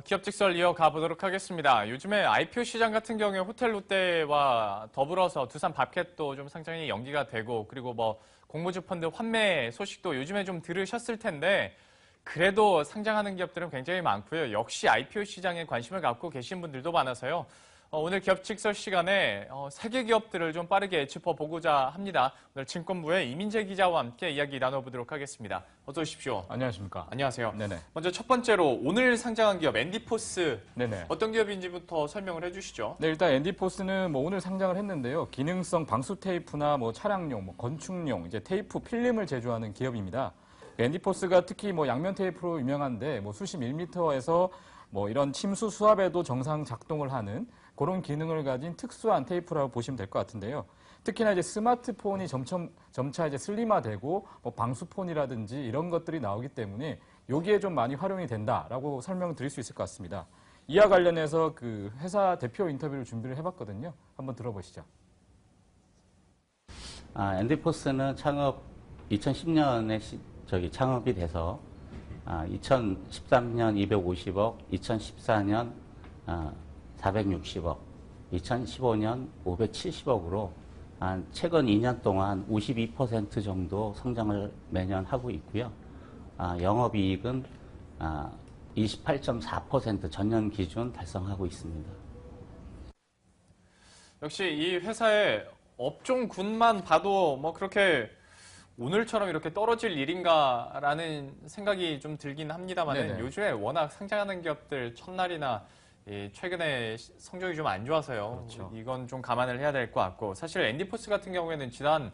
기업 직설 이어가 보도록 하겠습니다. 요즘에 IPO 시장 같은 경우에 호텔 롯데와 더불어서 두산 밥켓도 좀 상장이 연기가 되고, 그리고 뭐 공모주 펀드 환매 소식도 요즘에 좀 들으셨을 텐데, 그래도 상장하는 기업들은 굉장히 많고요. 역시 IPO 시장에 관심을 갖고 계신 분들도 많아서요. 오늘 기업 직설 시간에 세계 기업들을 좀 빠르게 짚어보고자 합니다. 오늘 증권부의 이민재 기자와 함께 이야기 나눠보도록 하겠습니다. 어서 오십시오. 안녕하십니까. 안녕하세요. 네네. 먼저 첫 번째로 오늘 상장한 기업 엔디포스. 네네. 어떤 기업인지부터 설명을 해주시죠. 네, 일단 엔디포스는 오늘 상장을 했는데요. 기능성 방수 테이프나 차량용, 건축용 이제 테이프 필름을 제조하는 기업입니다. 엔디포스가 특히 양면 테이프로 유명한데 수십 밀리미터에서 이런 침수 수압에도 정상 작동을 하는 그런 기능을 가진 특수한 테이프라고 보시면 될 것 같은데요. 특히나 이제 스마트폰이 점차 이제 슬림화되고 방수폰이라든지 이런 것들이 나오기 때문에 여기에 좀 많이 활용이 된다라고 설명드릴 수 있을 것 같습니다. 이와 관련해서 그 회사 대표 인터뷰를 준비를 해봤거든요. 한번 들어보시죠. 엔디포스는 창업 2010년에 창업이 돼서 2013년 250억, 2014년 460억, 2015년 570억으로 최근 2년 동안 52% 정도 성장을 매년 하고 있고요. 영업이익은 28.4% 전년 기준 달성하고 있습니다. 역시 이 회사의 업종군만 봐도 그렇게 오늘처럼 이렇게 떨어질 일인가라는 생각이 좀 들긴 합니다만 요즘에 워낙 상장하는 기업들 첫날이나 최근에 성적이 좀 안 좋아서요. 그렇죠. 이건 좀 감안을 해야 될 것 같고, 사실 엔디포스 같은 경우에는 지난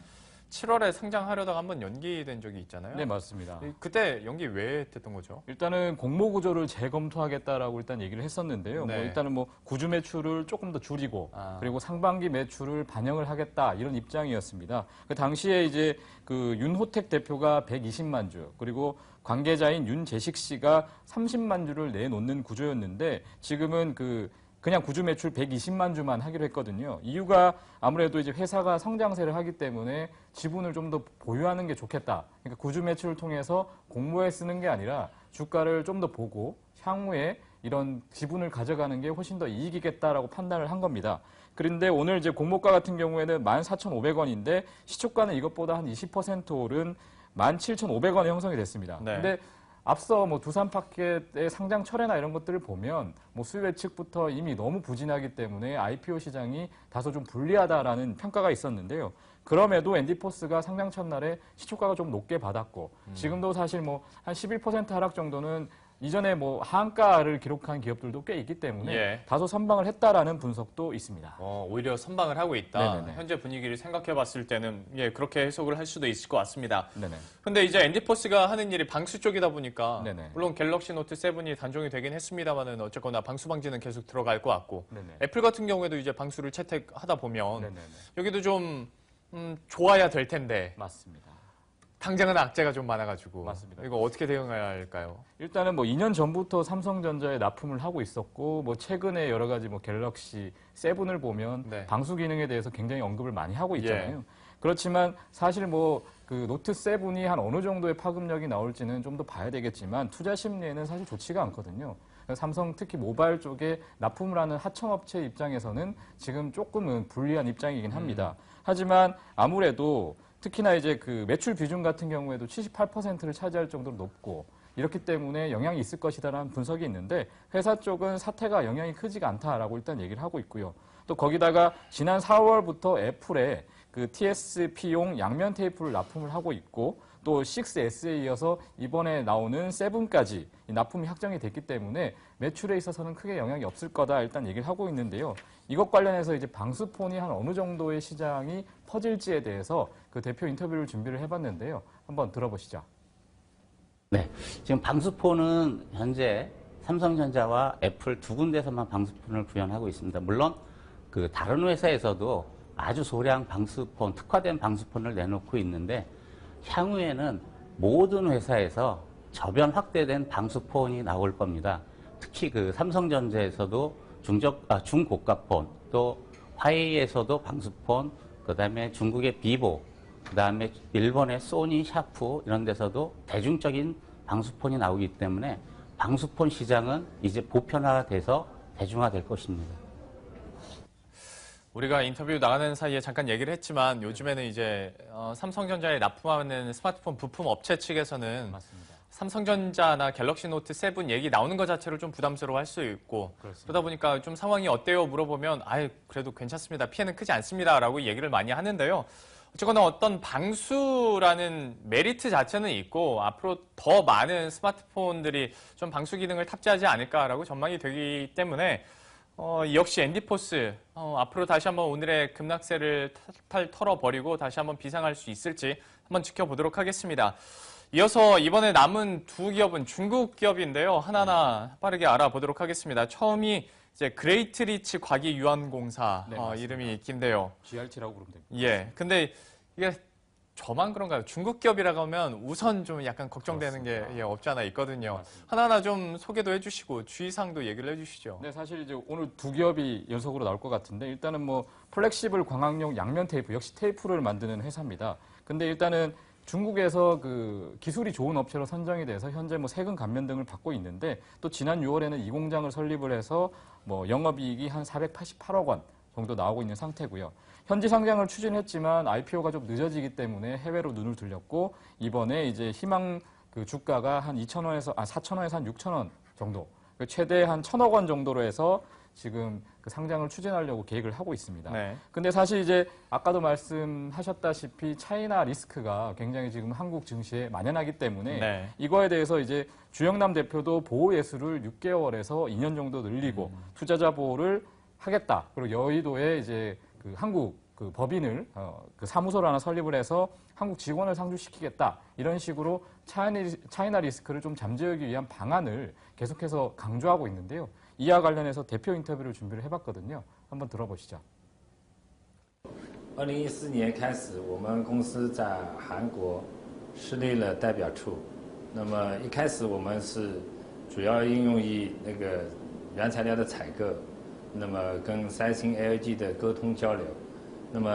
7월에 상장하려다가 한번 연기된 적이 있잖아요. 네, 맞습니다. 그때 연기 왜 됐던 거죠? 일단은 공모 구조를 재검토하겠다라고 일단 얘기를 했었는데요. 네. 일단은 구주 매출을 조금 더 줄이고 그리고 상반기 매출을 반영을 하겠다 이런 입장이었습니다. 그 당시에 이제 그 윤호택 대표가 120만 주 그리고 관계자인 윤재식 씨가 30만 주를 내놓는 구조였는데 지금은 그냥 구주 매출 120만 주만 하기로 했거든요. 이유가 아무래도 이제 회사가 성장세를 하기 때문에 지분을 좀 더 보유하는 게 좋겠다. 그러니까 구주 매출을 통해서 공모에 쓰는 게 아니라 주가를 좀 더 보고 향후에 이런 지분을 가져가는 게 훨씬 더 이익이겠다라고 판단을 한 겁니다. 그런데 오늘 이제 공모가 같은 경우에는 14,500원인데 시초가는 이것보다 한 20% 오른 17,500원에 형성이 됐습니다. 네. 근데 앞서 두산파켓의 상장 철회나 이런 것들을 보면 수요 예측부터 이미 너무 부진하기 때문에 IPO 시장이 다소 좀 불리하다라는 평가가 있었는데요. 그럼에도 엔디포스가 상장 첫날에 시초가가 좀 높게 받았고 지금도 사실 한 11% 하락 정도는 이전에 하한가를 기록한 기업들도 꽤 있기 때문에 다소 선방을 했다라는 분석도 있습니다. 오히려 선방을 하고 있다. 네네네. 현재 분위기를 생각해 봤을 때는 그렇게 해석을 할 수도 있을 것 같습니다. 네네. 근데 이제 엔디포스가 하는 일이 방수 쪽이다 보니까 네네. 물론 갤럭시 노트 7이 단종이 되긴 했습니다만은 어쨌거나 방수 방지는 계속 들어갈 것 같고 네네. 애플 같은 경우에도 이제 방수를 채택하다 보면 네네네. 여기도 좀 좋아야 될 텐데 맞습니다. 당장은 악재가 좀 많아가지고 맞습니다. 이거 어떻게 대응해야 할까요? 일단은 2년 전부터 삼성전자에 납품을 하고 있었고 최근에 여러 가지 갤럭시 7을 보면 방수 기능에 대해서 굉장히 언급을 많이 하고 있잖아요. 그렇지만 사실 그 노트 7이 한 어느 정도의 파급력이 나올지는 좀 더 봐야 되겠지만 투자 심리에는 사실 좋지가 않거든요. 삼성 특히 모바일 쪽에 납품을 하는 하청업체 입장에서는 지금 조금은 불리한 입장이긴 합니다. 하지만 아무래도 특히나 이제 그 매출 비중 같은 경우에도 78%를 차지할 정도로 높고 이렇기 때문에 영향이 있을 것이다라는 분석이 있는데 회사 쪽은 사태가 영향이 크지가 않다라고 일단 얘기를 하고 있고요. 또 거기다가 지난 4월부터 애플에 그 TSP용 양면 테이프를 납품을 하고 있고 또 6S에 이어서 이번에 나오는 7까지 납품이 확정이 됐기 때문에 매출에 있어서는 크게 영향이 없을 거다 일단 얘기를 하고 있는데요. 이것 관련해서 이제 방수폰이 한 어느 정도의 시장이 퍼질지에 대해서 그 대표 인터뷰를 준비를 해봤는데요. 한번 들어보시죠. 네, 지금 방수폰은 현재 삼성전자와 애플 두 군데서만 방수폰을 구현하고 있습니다. 물론 그 다른 회사에서도 아주 소량 방수폰, 특화된 방수폰을 내놓고 있는데 향후에는 모든 회사에서 저변 확대된 방수폰이 나올 겁니다. 특히 그 삼성전자에서도 중고가폰, 또 화웨이에서도 방수폰, 그다음에 중국의 비보, 그다음에 일본의 소니, 샤프 이런 데서도 대중적인 방수폰이 나오기 때문에 방수폰 시장은 이제 보편화돼서 대중화될 것입니다. 우리가 인터뷰 나가는 사이에 잠깐 얘기를 했지만 요즘에는 이제 삼성전자에 납품하는 스마트폰 부품 업체 측에서는 맞습니다. 삼성전자나 갤럭시 노트 7 얘기 나오는 것 자체로 좀 부담스러워 할 수 있고 그렇습니다. 그러다 보니까 좀 상황이 어때요 물어보면 그래도 괜찮습니다. 피해는 크지 않습니다라고 얘기를 많이 하는데요. 어쨌거나 어떤 방수라는 메리트 자체는 있고 앞으로 더 많은 스마트폰들이 좀 방수 기능을 탑재하지 않을까라고 전망이 되기 때문에 역시 앤디포스 앞으로 다시 한번 오늘의 급락세를 탈탈 털어버리고 다시 한번 비상할 수 있을지 한번 지켜보도록 하겠습니다. 이어서 이번에 남은 두 기업은 중국 기업인데요. 하나하나 빠르게 알아보도록 하겠습니다. 처음이 이제 그레이트 리치 과기유한공사 네, 이름이 긴데요. GRT라고 부르면 됩니다. 예, 근데 이게 저만 그런가요? 중국 기업이라고 하면 우선 좀 약간 걱정되는 게 없지 않아 있거든요. 맞습니다. 하나하나 좀 소개도 해주시고 주의사항도 얘기를 해주시죠. 네, 사실 이제 오늘 두 기업이 연속으로 나올 것 같은데 일단은 뭐 플렉시블 광학용 양면 테이프 역시 테이프를 만드는 회사입니다. 근데 일단은 중국에서 그 기술이 좋은 업체로 선정이 돼서 현재 뭐 세금 감면 등을 받고 있는데 또 지난 6월에는 이 공장을 설립을 해서 뭐 영업이익이 한 488억 원 정도 나오고 있는 상태고요. 현지 상장을 추진했지만 IPO가 좀 늦어지기 때문에 해외로 눈을 들렸고 이번에 이제 희망 그 주가가 한 4,000원에서 한 6,000원 정도 최대 한 1,000억 원 정도로 해서 지금 그 상장을 추진하려고 계획을 하고 있습니다. 네. 근데 사실 이제 아까도 말씀하셨다시피 차이나 리스크가 굉장히 지금 한국 증시에 만연하기 때문에 네. 이거에 대해서 이제 주영남 대표도 보호 예수를 6개월에서 2년 정도 늘리고 투자자 보호를 하겠다. 그리고 여의도에 이제 그 한국 그 법인을 그 사무소를 하나 설립을 해서 한국 직원을 상주시키겠다. 이런 식으로 차이나 리스크를 좀 잠재우기 위한 방안을 계속해서 강조하고 있는데요. 이와 관련해서 대표 인터뷰를 준비를 해봤거든요. 한번 들어보시죠. 2014年开始，我们公司在韩国设立了代表处。那么一开始我们是主要应用于那个原材料的采购，那么跟三星、LG 的沟通交流。那么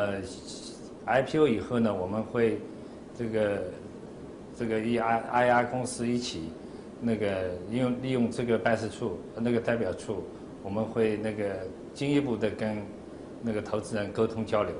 IPO 以后呢，我们会这个与 IR 公司一起。那个利用这个办事处那个代表处，我们会那个进一步的跟那个投资人沟通交流。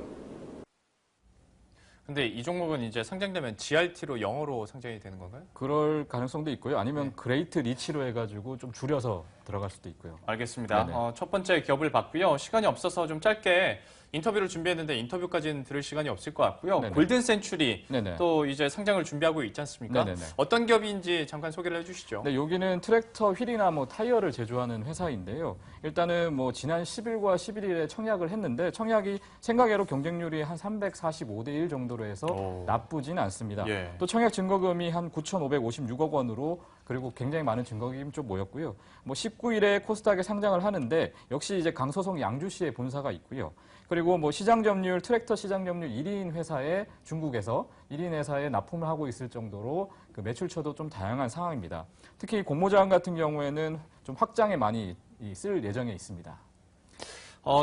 근데 이 종목은 이제 상장되면 GRT로 영어로 상장이 되는 건가요? 그럴 가능성도 있고요. 아니면 그레이트 리치로 해가지고 좀 줄여서 들어갈 수도 있고요. 알겠습니다. 첫 번째 기업을 봤고요. 시간이 없어서 좀 짧게 인터뷰를 준비했는데 인터뷰까지는 들을 시간이 없을 것 같고요. 네네. 골든 센츄리 네네. 또 이제 상장을 준비하고 있지 않습니까? 네네네. 어떤 기업인지 잠깐 소개를 해주시죠. 네, 여기는 트랙터 휠이나 뭐 타이어를 제조하는 회사인데요. 일단은 뭐 지난 10일과 11일에 청약을 했는데 청약이 생각외로 경쟁률이 한 345대 1 정도로 해서 나쁘진 않습니다. 예. 또 청약 증거금이 한 9,556억 원으로 그리고 굉장히 많은 증거금이 좀 모였고요. 뭐 19일에 코스닥에 상장을 하는데 역시 이제 강서성 양주시에 본사가 있고요. 그리고 뭐 시장 점유율 트랙터 시장 점유율 1인 회사에 중국에서 1인 회사에 납품을 하고 있을 정도로 그 매출처도 좀 다양한 상황입니다. 특히 공모자원 같은 경우에는 좀 확장에 많이 쓸 예정에 있습니다.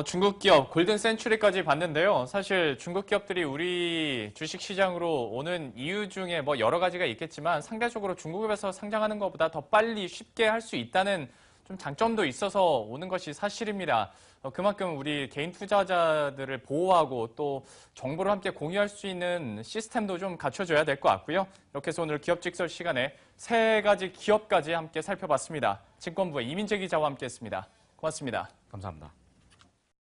중국 기업 골든 센츄리까지 봤는데요. 사실 중국 기업들이 우리 주식 시장으로 오는 이유 중에 뭐 여러 가지가 있겠지만 상대적으로 중국에서 상장하는 것보다 더 빨리 쉽게 할 수 있다는 좀 장점도 있어서 오는 것이 사실입니다. 그만큼 우리 개인 투자자들을 보호하고 또 정보를 함께 공유할 수 있는 시스템도 좀 갖춰줘야 될 것 같고요. 이렇게 해서 오늘 기업 직설 시간에 세 가지 기업까지 함께 살펴봤습니다. 증권부의 이민재 기자와 함께했습니다. 고맙습니다. 감사합니다.